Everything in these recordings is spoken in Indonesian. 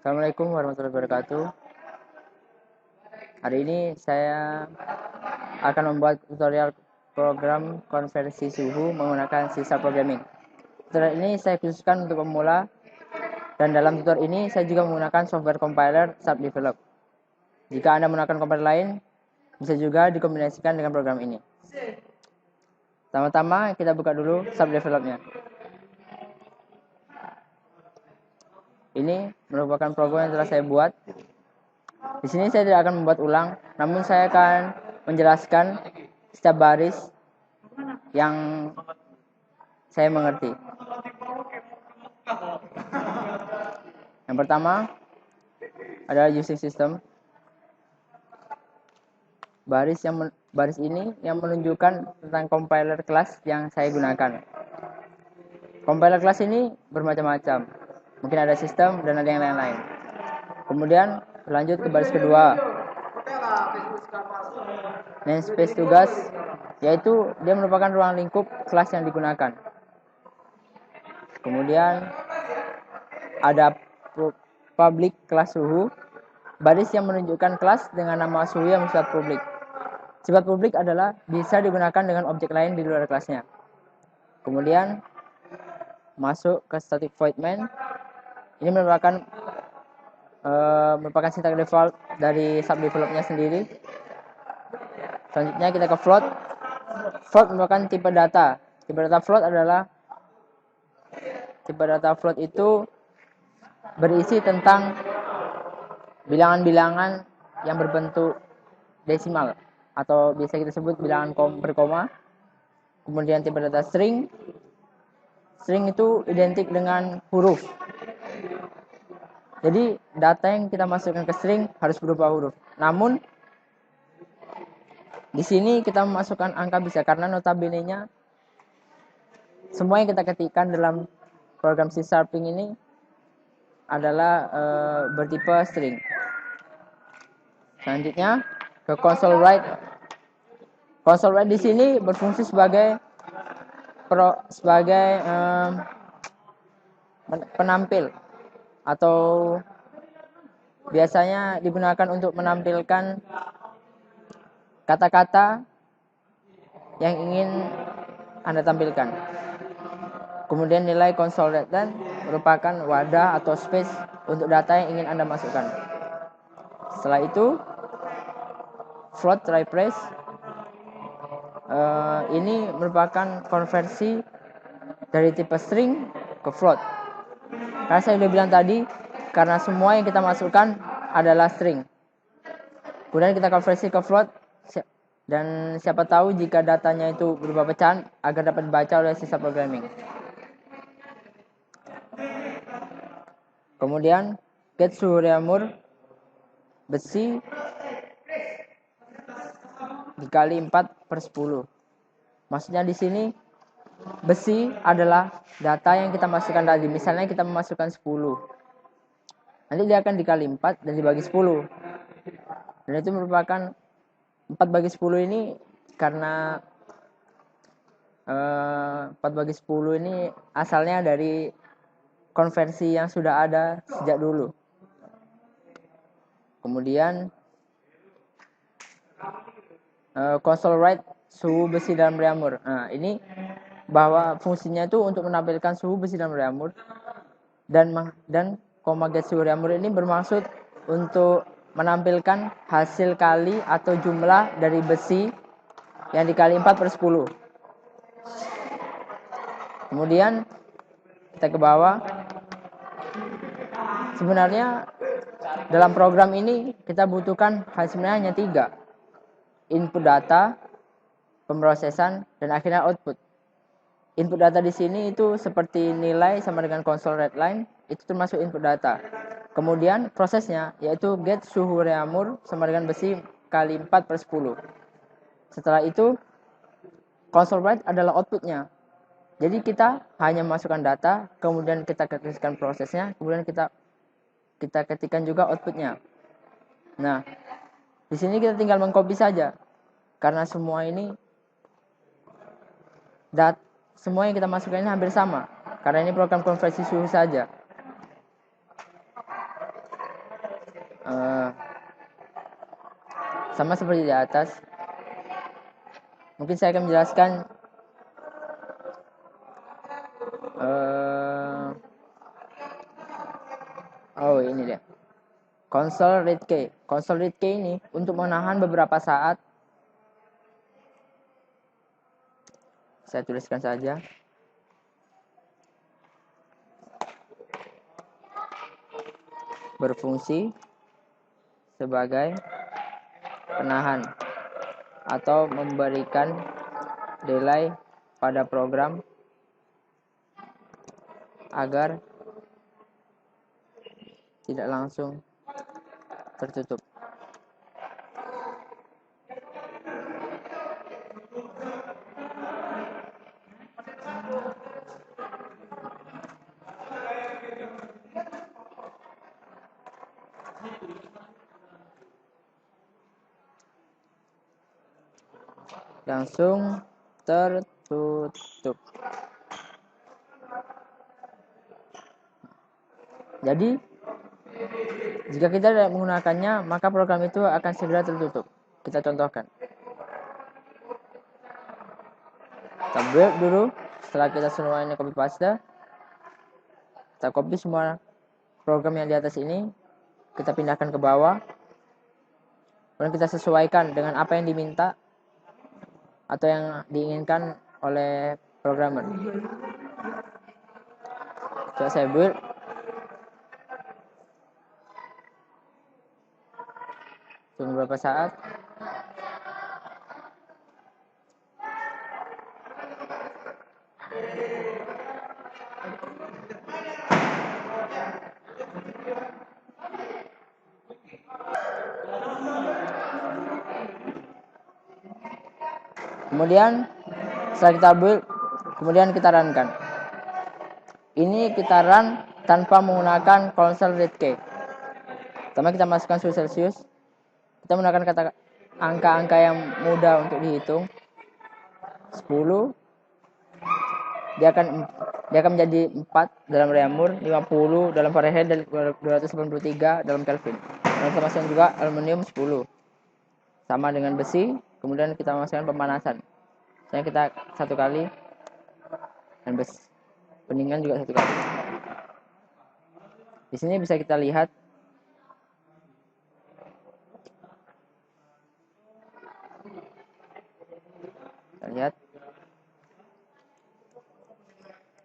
Assalamualaikum warahmatullahi wabarakatuh. Hari ini saya akan membuat tutorial program konversi suhu menggunakan C# Programming. Tutorial ini saya khususkan untuk pemula, dan dalam tutorial ini saya juga menggunakan software compiler Subdevelop. Jika Anda menggunakan compiler lain, bisa juga dikombinasikan dengan program ini. Pertama-tama kita buka dulu Subdevelopnya. Ini merupakan program yang telah saya buat. Di sini saya tidak akan membuat ulang, namun saya akan menjelaskan setiap baris yang saya mengerti. Yang pertama adalah using system. Baris ini yang menunjukkan tentang compiler kelas yang saya gunakan. Compiler kelas ini bermacam-macam. Mungkin ada sistem dan ada yang lain-lain. Kemudian lanjut ke baris kedua. Namespace tugas, yaitu dia merupakan ruang lingkup kelas yang digunakan. Kemudian ada public kelas suhu, baris yang menunjukkan kelas dengan nama suhu yang bersifat publik. Sifat publik adalah bisa digunakan dengan objek lain di luar kelasnya. Kemudian masuk ke static void main. Ini merupakan syntax default dari subdevelopnya sendiri. Selanjutnya kita ke float. Float merupakan tipe data. Tipe data float itu berisi tentang bilangan-bilangan yang berbentuk desimal atau biasa kita sebut bilangan berkoma. Kemudian tipe data string. String itu identik dengan huruf. Jadi data yang kita masukkan ke string harus berupa huruf. Namun di sini kita memasukkan angka bisa, karena notabene-nya semua yang kita ketikkan dalam program C# ini adalah bertipe string. Selanjutnya ke console write. Console write di sini berfungsi sebagai penampil, atau biasanya digunakan untuk menampilkan kata-kata yang ingin Anda tampilkan. Kemudian nilai console write merupakan wadah atau space untuk data yang ingin Anda masukkan. Setelah itu float replace, ini merupakan konversi dari tipe string ke float. Karena saya sudah bilang tadi, karena semua yang kita masukkan adalah string. Kemudian kita konversi ke float, dan siapa tahu jika datanya itu berupa pecahan agar dapat dibaca oleh C# Programming. Kemudian get suhu reamur besi dikali 4/10. Maksudnya di sini besi adalah data yang kita masukkan tadi. Misalnya kita memasukkan 10. Nanti dia akan dikali 4 dan dibagi 10. Dan itu merupakan 4/10 ini, karena 4/10 ini asalnya dari konversi yang sudah ada sejak dulu. Kemudian console write suhu besi dalam reamur. Nah, ini bahwa fungsinya itu untuk menampilkan suhu besi dalam reamur, dan get suhu reamur ini bermaksud untuk menampilkan hasil kali atau jumlah dari besi yang dikali 4/10. Kemudian kita ke bawah. Sebenarnya dalam program ini kita butuhkan sebenarnya hanya 3. Input data, pemrosesan, dan akhirnya output. Input data di sini itu seperti nilai sama dengan console write line, itu termasuk input data. Kemudian prosesnya yaitu get suhu reamur sama dengan besi kali 4/10. Setelah itu console write adalah outputnya. Jadi kita hanya masukkan data, kemudian kita ketikkan prosesnya, kemudian kita ketikkan juga outputnya. Nah, di sini kita tinggal mengcopy saja, karena semua yang kita masukkan ini hampir sama, karena ini program konversi suhu saja. sama seperti di atas. Mungkin saya akan menjelaskan ini dia. Console read key. Console read key ini untuk menahan beberapa saat. Saya tuliskan saja. Berfungsi sebagai penahan atau memberikan delay pada program agar tidak langsung tertutup. Langsung tertutup. Jadi, jika kita tidak menggunakannya, maka program itu akan segera tertutup. Kita contohkan. Kita build dulu. Setelah kita semuanya copy paste, kita copy semua program yang di atas ini, kita pindahkan ke bawah. Kemudian kita sesuaikan dengan apa yang diminta atau yang diinginkan oleh programmer. Coba saya build. Tunggu beberapa saat. Kemudian setelah kita build, kemudian kita runkan. Ini kita run tanpa menggunakan console read key. Pertama kita masukkan suhu Celsius. Kita menggunakan kata angka-angka yang mudah untuk dihitung. 10. Dia akan menjadi 4 dalam Reaumur, 50 dalam Fahrenheit, dan 283 dalam Kelvin. Dan kita masukkan juga aluminium 10. Sama dengan besi. Kemudian kita masukkan pemanasan. Misalnya kita 1 kali, dan pendinginan juga 1 kali. Di sini bisa kita lihat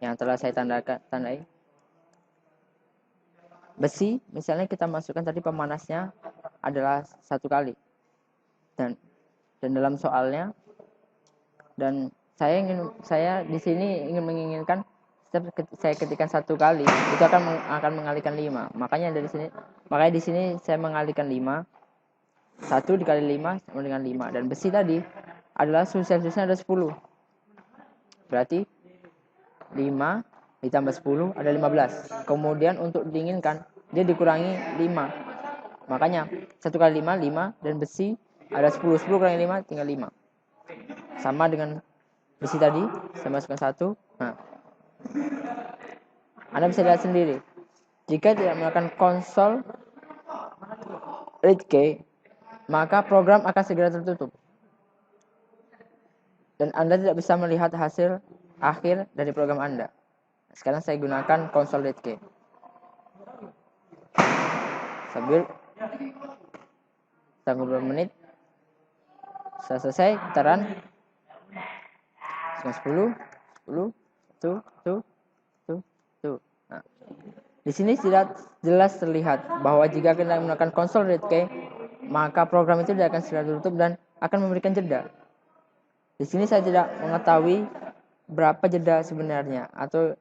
yang telah saya tandai. Besi, misalnya kita masukkan tadi pemanasnya adalah 1 kali, dan dalam soalnya, dan saya di sini menginginkan setiap saya ketikkan 1 kali itu akan mengalihkan 5. Makanya di sini saya mengalihkan 5. 1 dikali 5 sama dengan 5. Dan besi tadi adalah suhu Celsiusnya ada 10. Berarti 5 ditambah 10 ada 15. Kemudian untuk dinginkan dia dikurangi 5. Makanya 1 kali 5, 5, dan besi ada 10. 10 kurangi 5 tinggal 5. Sama dengan besi tadi, saya masukkan 1. Nah, Anda bisa lihat sendiri. Jika tidak menggunakan console read key, maka program akan segera tertutup. Dan Anda tidak bisa melihat hasil akhir dari program Anda. Sekarang saya gunakan console read key. Sambil tunggu beberapa menit. Setelah selesai, kita run. 10, tuh. Nah, di sini tidak jelas terlihat bahwa jika kita menggunakan console read key, maka program itu tidak akan segera tutup dan akan memberikan jeda. Di sini saya tidak mengetahui berapa jeda sebenarnya, atau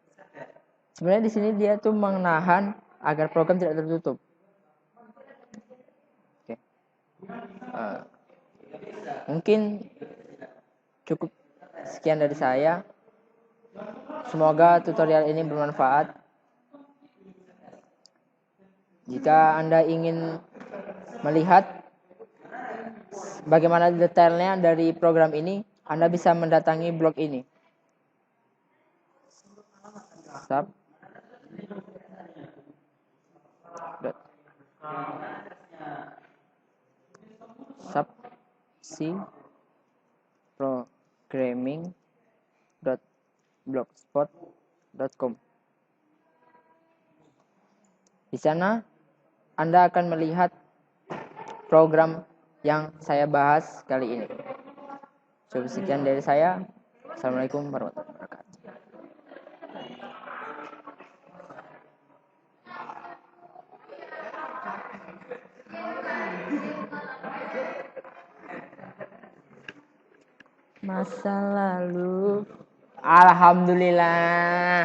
sebenarnya di sini dia tuh menahan agar program tidak tertutup. Oke. Mungkin cukup sekian dari saya. Semoga tutorial ini bermanfaat. Jika Anda ingin melihat bagaimana detailnya dari program ini, Anda bisa mendatangi blog ini. Stop. c.programming.blogspot.com. Di sana Anda akan melihat program yang saya bahas kali ini. Cukup sekian dari saya. Assalamualaikum warahmatullahi wabarakatuh. Masa lalu. Alhamdulillah.